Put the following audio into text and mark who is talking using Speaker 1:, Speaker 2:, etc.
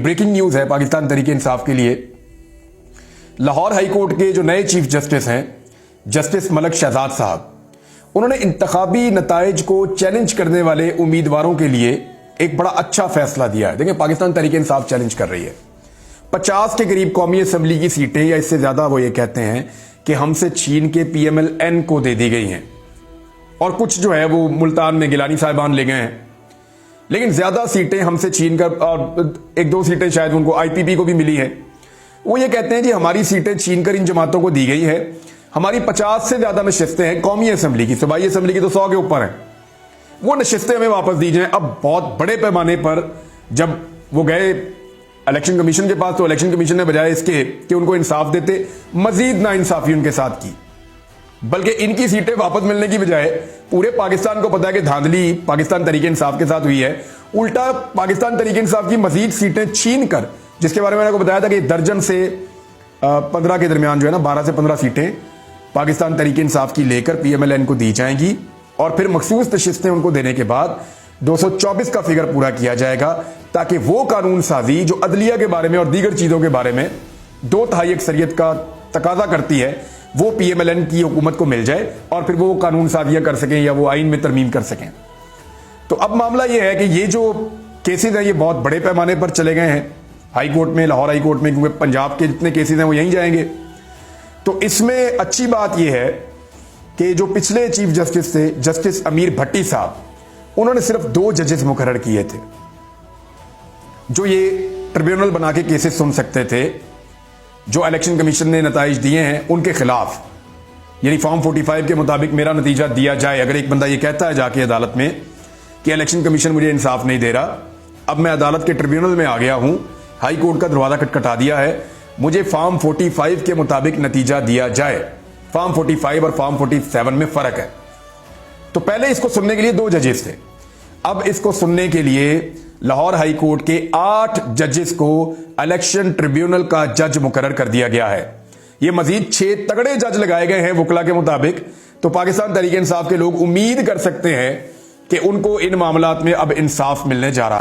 Speaker 1: Breaking news है पाकिस्तान तहरीक इंसाफ के लिए। लाहौर हाई कोर्ट के जो नए चीफ जस्टिस हैं, जस्टिस मलक शहजाद साहब, उन्होंने इंतखाबी नताइज को चैलेंज करने वाले उम्मीदवारों के लिए एक बड़ा अच्छा फैसला दिया है। देखिए, पाकिस्तान तहरीक इंसाफ चैलेंज कर रही है 50 के करीब कौमी असम्बली की सीटें या इससे ज्यादा। वो ये कहते हैं कि हमसे छीन के PMLN को दे दी गई हैं और कुछ जो है वो मुल्तान में गिलानी साहिबान ले गए हैं, लेकिन ज्यादा सीटें हमसे छीन कर, और एक दो सीटें शायद उनको IPP को भी मिली है। वो ये कहते हैं जी हमारी सीटें छीन कर इन जमातों को दी गई है। हमारी 50 से ज्यादा नशिस्तें हैं कौमी असम्बली की, सूबाई असम्बली की तो 100 के ऊपर हैं, वो नशिस्तें हमें वापस दी जाएं। अब बहुत बड़े पैमाने पर जब वो गए इलेक्शन कमीशन के पास, तो इलेक्शन कमीशन ने बजाय इसके कि उनको इंसाफ देते, मजीद ना इंसाफी उनके साथ की, बल्कि इनकी सीटें वापस मिलने की बजाय पूरे पाकिस्तान को पता है कि धांधली पाकिस्तान तहरीक इंसाफ के साथ हुई है, उल्टा पाकिस्तान तहरीक इंसाफ की मजीद सीटें छीन कर, जिसके बारे में मैंने आपको बताया था कि दर्जन से 15 के दरमियान जो है ना 12 से 15 सीटें पाकिस्तान तहरीक इंसाफ की लेकर PMLN को दी जाएंगी और फिर मखसूस नशिस्तें उनको देने के बाद 224 का फिगर पूरा किया जाएगा, ताकि वो कानून साजी जो अदलिया के बारे में और दीगर चीजों के बारे में 2/3 अक्सरियत का तकाजा करती है, वो PMLN की हुकूमत को मिल जाए और फिर वो कानून साजियां कर सकें या वो आइन में तरमीम कर सकें। तो अब मामला ये है कि ये जो केसेज हैं ये बहुत बड़े पैमाने पर चले गए हैं हाई कोर्ट में, लाहौर हाई कोर्ट में, क्योंकि पंजाब के जितने केसेज हैं वो यहीं जाएंगे। तो इसमें अच्छी बात यह है कि जो पिछले चीफ जस्टिस थे, जस्टिस अमीर भट्टी साहब, उन्होंने सिर्फ 2 जजेस मुकर्रर किए थे जो ये ट्रिब्यूनल बना के केसेस सुन सकते थे जो इलेक्शन कमीशन ने नताइज दिए हैं उनके खिलाफ। यानी फॉर्म 45 के मुताबिक मेरा नतीजा दिया जाए। अगर एक बंदा ये कहता है जाके अदालत में कि इलेक्शन कमीशन मुझे इंसाफ नहीं दे रहा, अब मैं अदालत के ट्रिब्यूनल में आ गया हूं, हाई कोर्ट का दरवाजा खटखटा दिया है, मुझे फॉर्म 45 के मुताबिक नतीजा दिया जाए। फॉर्म 45 और फॉर्म 47 में फर्क है। तो पहले इसको सुनने के लिए 2 जजेस थे, अब इसको सुनने के लिए लाहौर हाई कोर्ट के 8 जजेस को इलेक्शन ट्रिब्यूनल का जज मुकर्रर कर दिया गया है। ये मजीद 6 तगड़े जज लगाए गए हैं वकला के मुताबिक। तो पाकिस्तान तहरीक इंसाफ के लोग उम्मीद कर सकते हैं कि उनको इन मामलात में अब इंसाफ मिलने जा रहा है।